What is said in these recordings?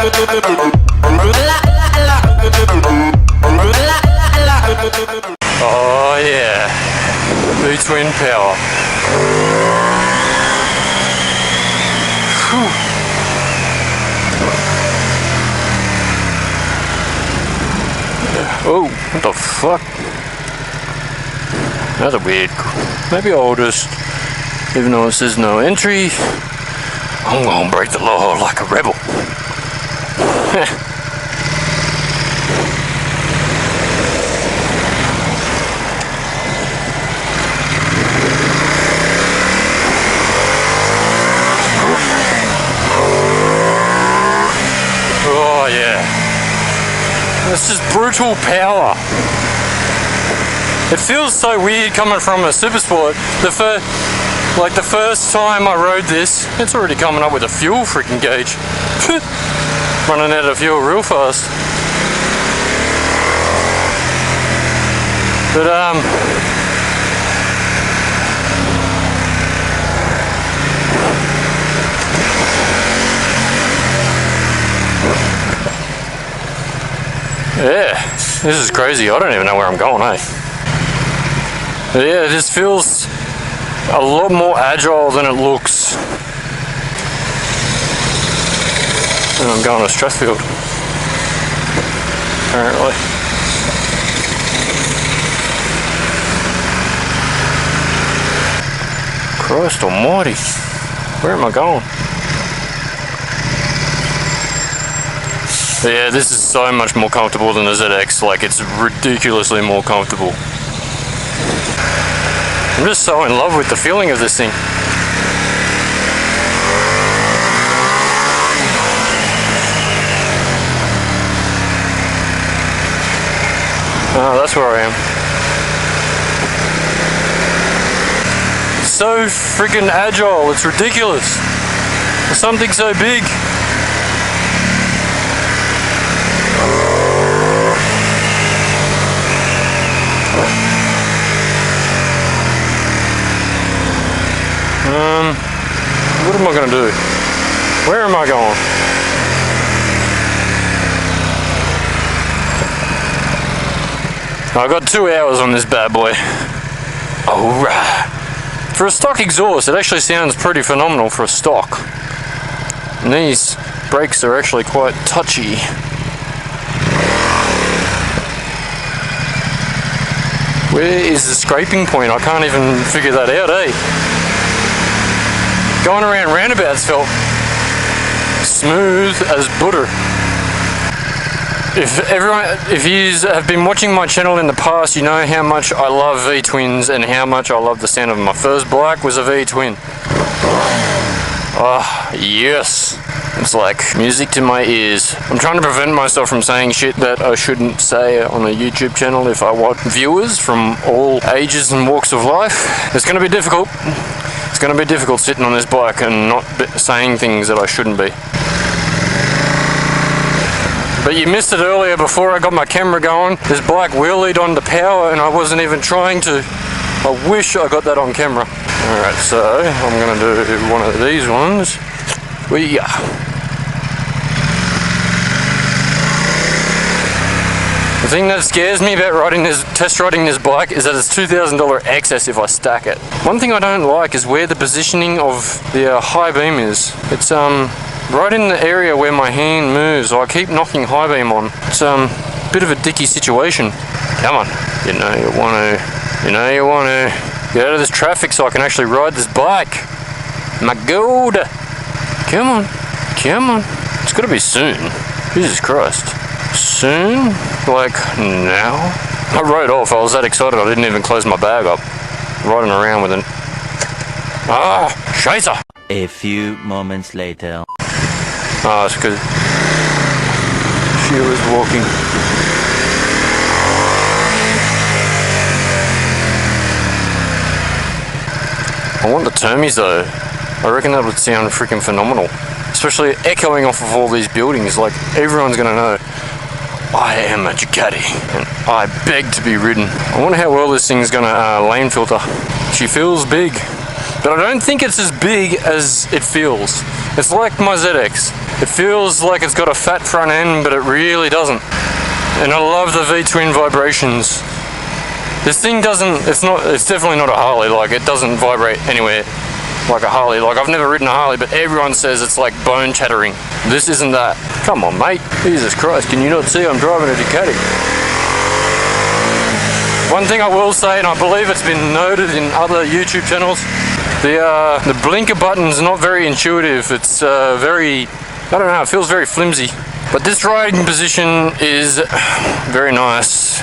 Oh yeah, V-twin power. Whew. Oh, what the fuck? That's a weird. Maybe I'll just, even though it says no entry, I'm gonna break the law like a rebel. Oh yeah. This is brutal power. It feels so weird coming from a super sport. The first time I rode this, it's already coming up with a fuel freaking gauge. Running out of fuel real fast. But yeah, this is crazy. I don't even know where I'm going, eh? But yeah, this feels a lot more agile than it looks. And I'm going to Strathfield, apparently. Christ almighty, where am I going? But yeah, this is so much more comfortable than the ZX, like it's ridiculously more comfortable. I'm just so in love with the feeling of this thing. Oh, that's where I am. So freaking agile, it's ridiculous. For something so big. What am I going to do? Where am I going? I've got 2 hours on this bad boy. Alright. For a stock exhaust, it actually sounds pretty phenomenal for a stock. And these brakes are actually quite touchy. Where is the scraping point? I can't even figure that out, eh? Going around roundabouts felt smooth as butter. If you have been watching my channel in the past, you know how much I love V-twins and how much I love the sound of them. My first bike was a V-twin. Ah, yes. It's like music to my ears. I'm trying to prevent myself from saying shit that I shouldn't say on a YouTube channel if I want viewers from all ages and walks of life. It's going to be difficult. It's going to be difficult sitting on this bike and not saying things that I shouldn't be. But you missed it earlier before I got my camera going. This bike wheelied on the power and I wasn't even trying to. I wish I got that on camera. Alright, so I'm going to do one of these ones. The thing that scares me about test riding this bike is that it's $2,000 excess if I stack it. One thing I don't like is where the positioning of the high beam is. It's right in the area where my hand moves, so I keep knocking high beam on. It's a bit of a dicky situation. Come on, you know you want to get out of this traffic so I can actually ride this bike. My god, come on, it's got to be soon. Jesus Christ, soon? Like now? I rode off, I was that excited I didn't even close my bag up. Riding around with it. Ah, scheiße! A few moments later. Oh, it's because she was walking. I want the termies though. I reckon that would sound freaking phenomenal. Especially echoing off of all these buildings, like everyone's gonna know I am a Ducati and I beg to be ridden. I wonder how well this thing's gonna lane filter. She feels big, but I don't think it's as big as it feels. It's like my ZX. It feels like it's got a fat front end, but it really doesn't. And I love the V-twin vibrations. This thing doesn't, it's definitely not a Harley, like it doesn't vibrate anywhere like a Harley. Like I've never ridden a Harley, but everyone says it's like bone chattering. This isn't that. Come on, mate. Jesus Christ, can you not see I'm driving a Ducati? One thing I will say, and I believe it's been noted in other YouTube channels, the blinker button's not very intuitive. It's very, I don't know, it feels very flimsy. But this riding position is very nice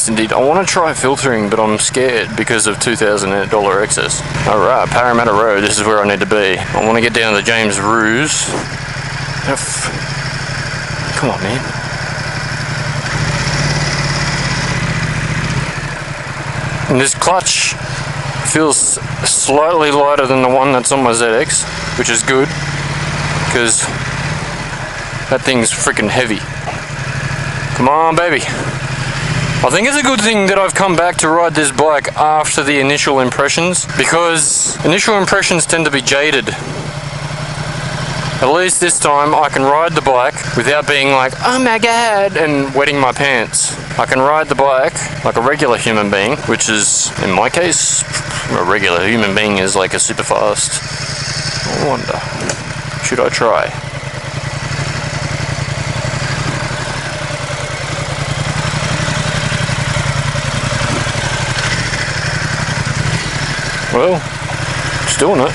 indeed. I want to try filtering, but I'm scared because of $2,000 excess. Alright, Parramatta Road, this is where I need to be. I want to get down to the James Roos. Come on, man. And this clutch feels slightly lighter than the one that's on my ZX, which is good, because that thing's freaking heavy. Come on, baby. I think it's a good thing that I've come back to ride this bike after the initial impressions, because initial impressions tend to be jaded. At least this time I can ride the bike without being like, oh my god, and wetting my pants. I can ride the bike like a regular human being, which is, in my case, a regular human being is like a super fast. I wonder, should I try? Well, still not.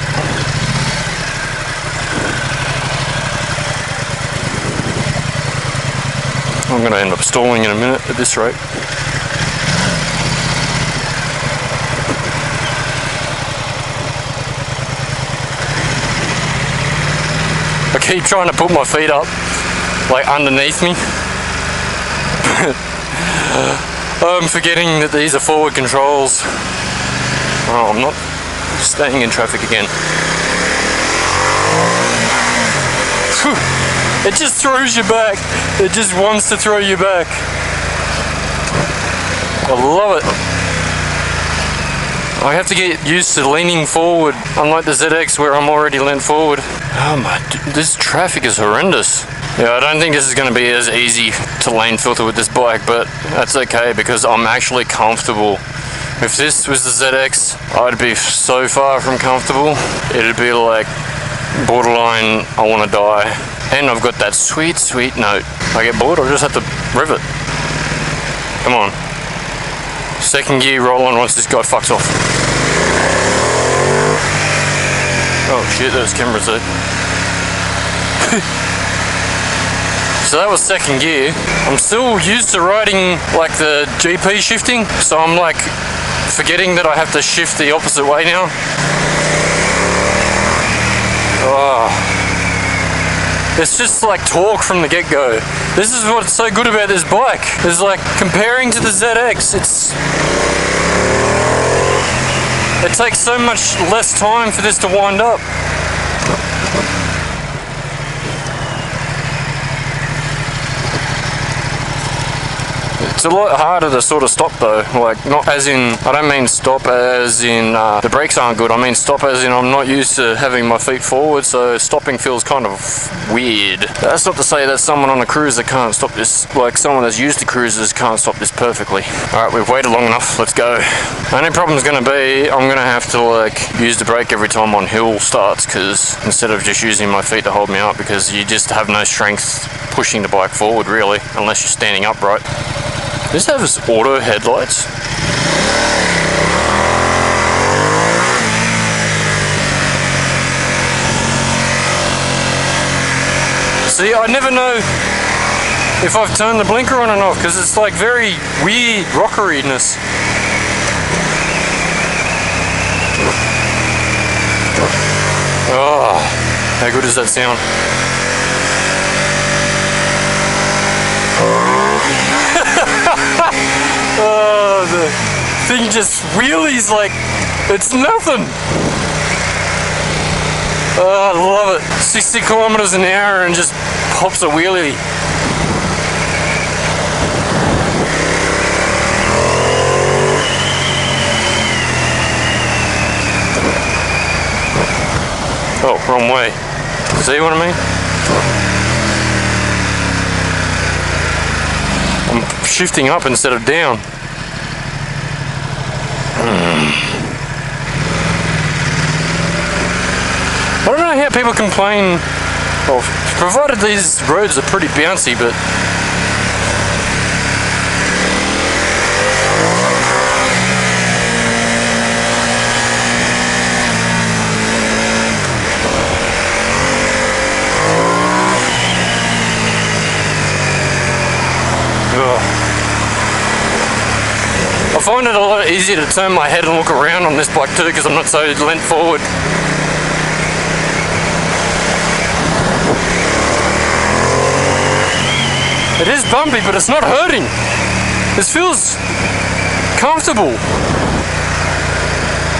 I'm going to end up stalling in a minute at this rate. I keep trying to put my feet up, like underneath me. I'm forgetting that these are forward controls. Oh, I'm not staying in traffic again. It just throws you back. It just wants to throw you back. I love it. I have to get used to leaning forward, unlike the ZX where I'm already leaned forward. Oh my, this traffic is horrendous. Yeah, I don't think this is going to be as easy to lane filter with this bike, but that's okay because I'm actually comfortable. If this was the ZX, I'd be so far from comfortable. It'd be like borderline, I want to die. And I've got that sweet, sweet note. I get bored, I just have to rev it. Come on. Second gear, roll on once this guy fucks off. Oh shit, those cameras there. So that was second gear. I'm still used to riding like the GP shifting, so I'm like forgetting that I have to shift the opposite way now. Oh. It's just like torque from the get-go. This is what's so good about this bike. It's like comparing to the ZX, it takes so much less time for this to wind up. It's a lot harder to sort of stop though, like not as in, I don't mean stop as in the brakes aren't good, I mean stop as in I'm not used to having my feet forward, so stopping feels kind of weird. That's not to say that someone on a cruiser can't stop this, like someone that's used to cruisers can't stop this perfectly. Alright, we've waited long enough, let's go. The only problem is going to be, I'm going to have to like use the brake every time on hill starts, because instead of just using my feet to hold me up, because you just have no strength pushing the bike forward really, unless you're standing upright. Does this have auto headlights? See, I never know if I've turned the blinker on and off because it's like very weird rockeriness. Oh, how good does that sound? Oh, the thing just wheelies like it's nothing. Oh, I love it. 60 kilometers an hour and just pops a wheelie. Oh, wrong way. See what I mean? shifting up instead of down. I don't know how people complain, well, provided these roads are pretty bouncy, but I find it a lot easier to turn my head and look around on this bike too, because I'm not so leant forward. It is bumpy, but it's not hurting. This feels comfortable.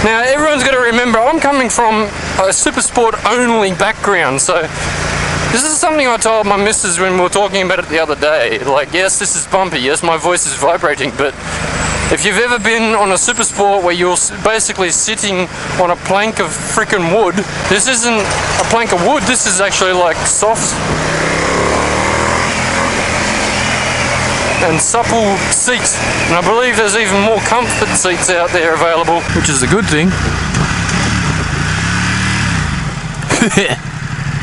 Now everyone's got to remember, I'm coming from a super sport only background, so this is something I told my missus when we were talking about it the other day. Like, yes, this is bumpy, yes, my voice is vibrating, but if you've ever been on a super sport where you're basically sitting on a plank of freaking wood, this isn't a plank of wood, this is actually like soft and supple seats. And I believe there's even more comfort seats out there available, which is a good thing.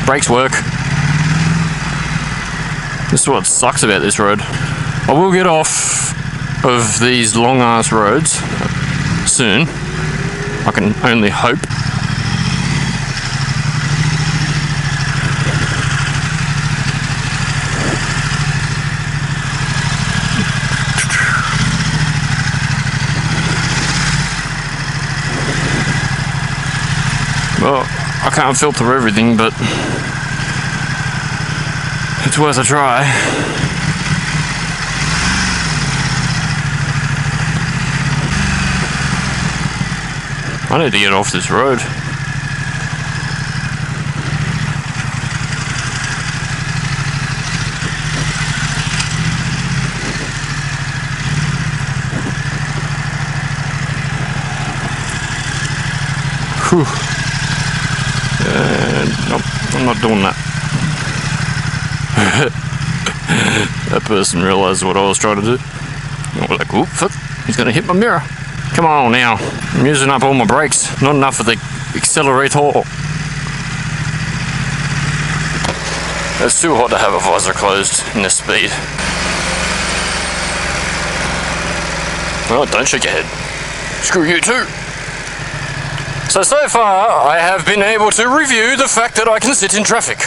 Brakes work. This is what sucks about this road. I will get off of these long ass roads soon. I can only hope. Well, I can't filter everything, but it's worth a try. I need to get off this road. Whew. Nope, I'm not doing that. That person realised what I was trying to do. I was like, whoop, he's going to hit my mirror. Come on now, I'm using up all my brakes, not enough of the accelerator. It's too hot to have a visor closed in this speed. Well, don't shake your head. Screw you too. So far, I have been able to review the fact that I can sit in traffic.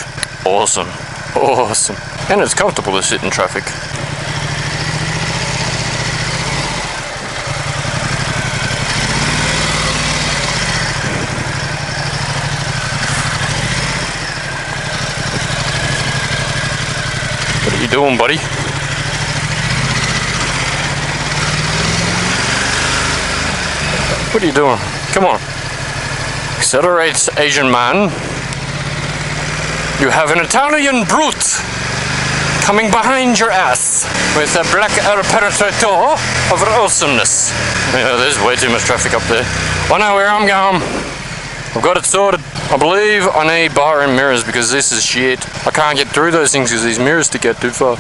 Awesome. Awesome. And it's comfortable to sit in traffic. What are you doing, buddy? What are you doing? Come on. Accelerate, Asian man. You have an Italian brute coming behind your ass with a black apparatus of awesomeness. Yeah, there's way too much traffic up there. I know where I'm going. I've got it sorted. I believe I need bar and mirrors because this is shit. I can't get through those things because these mirrors stick out too far.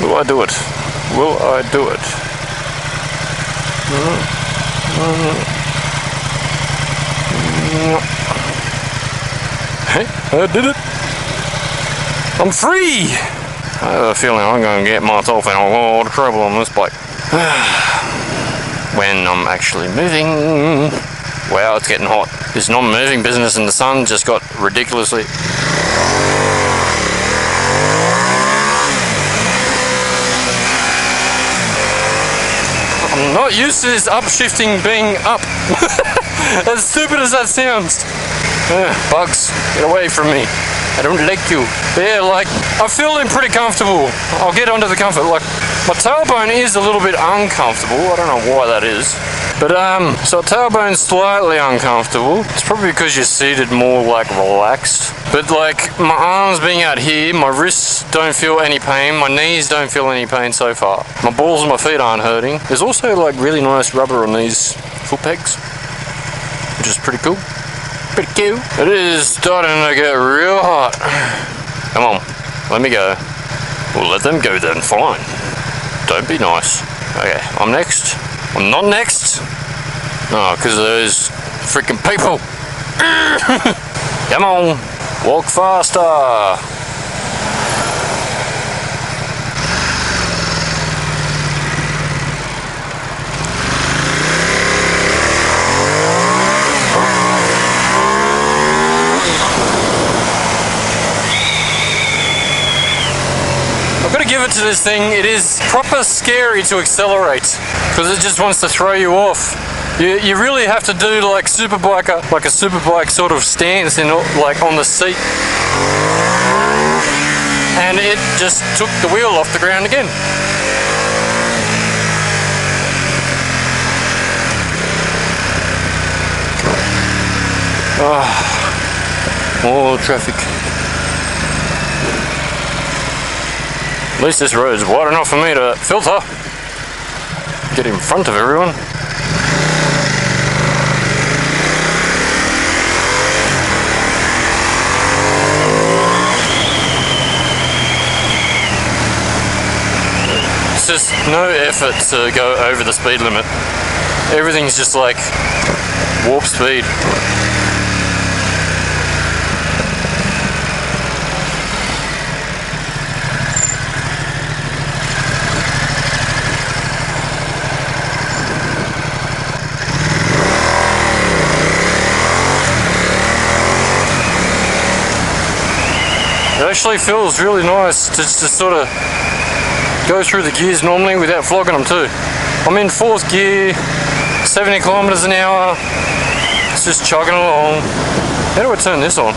Will I do it? Will I do it? Hey, I did it. I'm free. I have a feeling I'm going to get myself in a lot of trouble on this bike. When I'm actually moving. Wow, it's getting hot. This non-moving business in the sun just got ridiculously... I'm not used to this upshifting being up. As stupid as that sounds. Bugs, get away from me. I don't like you. But yeah, like, I'm feeling pretty comfortable. I'll get onto the comfort. Like, my tailbone is a little bit uncomfortable. I don't know why that is. But, so tailbone's slightly uncomfortable. It's probably because you're seated more, like, relaxed. But, like, my arms being out here, my wrists don't feel any pain. My knees don't feel any pain so far. My balls and my feet aren't hurting. There's also, like, really nice rubber on these foot pegs, which is pretty cool. Pretty cute. It is starting to get real hot. Come on, let me go. We'll let them go then, fine. Don't be nice. Okay, I'm next. I'm not next. Oh, because of those freaking people. Come on, walk faster. I've got to give it to this thing. It is proper scary to accelerate because it just wants to throw you off. You really have to do like a superbike sort of stance in like on the seat. And it just took the wheel off the ground again. Oh, more traffic. At least this road's wide enough for me to filter. Get in front of everyone. It's just no effort to go over the speed limit. Everything's just like warp speed. It actually feels really nice to sort of go through the gears normally without flogging them too. I'm in 4th gear, 70 kilometers an hour. It's just chugging along. How do I turn this on?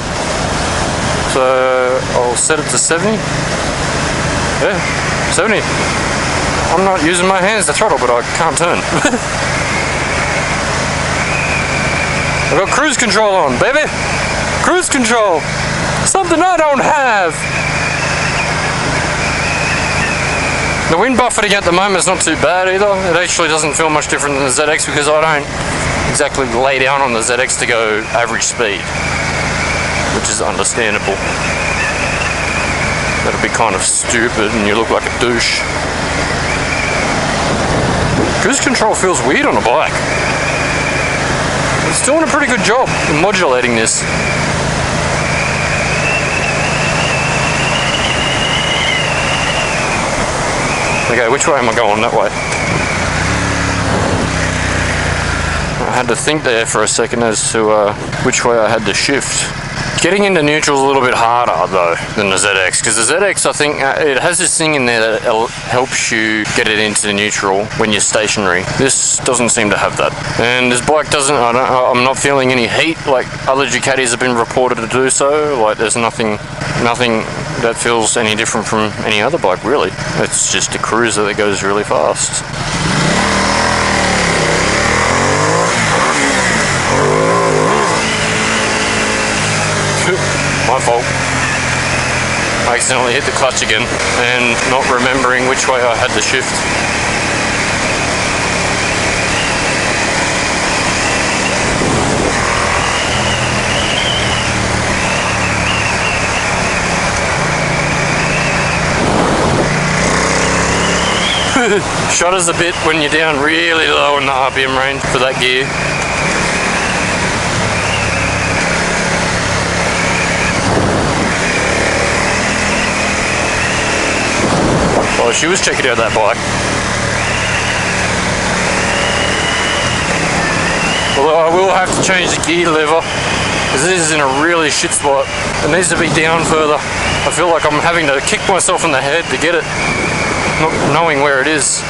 So I'll set it to 70. Yeah, 70. I'm not using my hands to throttle, but I can't turn. I've got cruise control on, baby. Cruise control. Something I don't have. The wind buffeting at the moment is not too bad either. It actually doesn't feel much different than the ZX because I don't exactly lay down on the ZX to go average speed, which is understandable. That'd be kind of stupid and you look like a douche. Cruise control feels weird on a bike. It's doing a pretty good job in modulating this. Okay, which way am I going? That way. I had to think there for a second as to which way I had to shift. Getting into neutral is a little bit harder though than the ZX, because the ZX, I think it has this thing in there that helps you get it into neutral when you're stationary. This doesn't seem to have that, and this bike doesn't. I'm not feeling any heat like other Ducatis have been reported to do so. Like there's nothing that feels any different from any other bike really. It's just a cruiser that goes really fast. My fault. I accidentally hit the clutch again and not remembering which way I had to shift. Shudders a bit when you're down really low in the RPM range for that gear. Oh, she was checking out that bike. Although I will have to change the gear lever because this is in a really shit spot. It needs to be down further. I feel like I'm having to kick myself in the head to get it, not knowing where it is.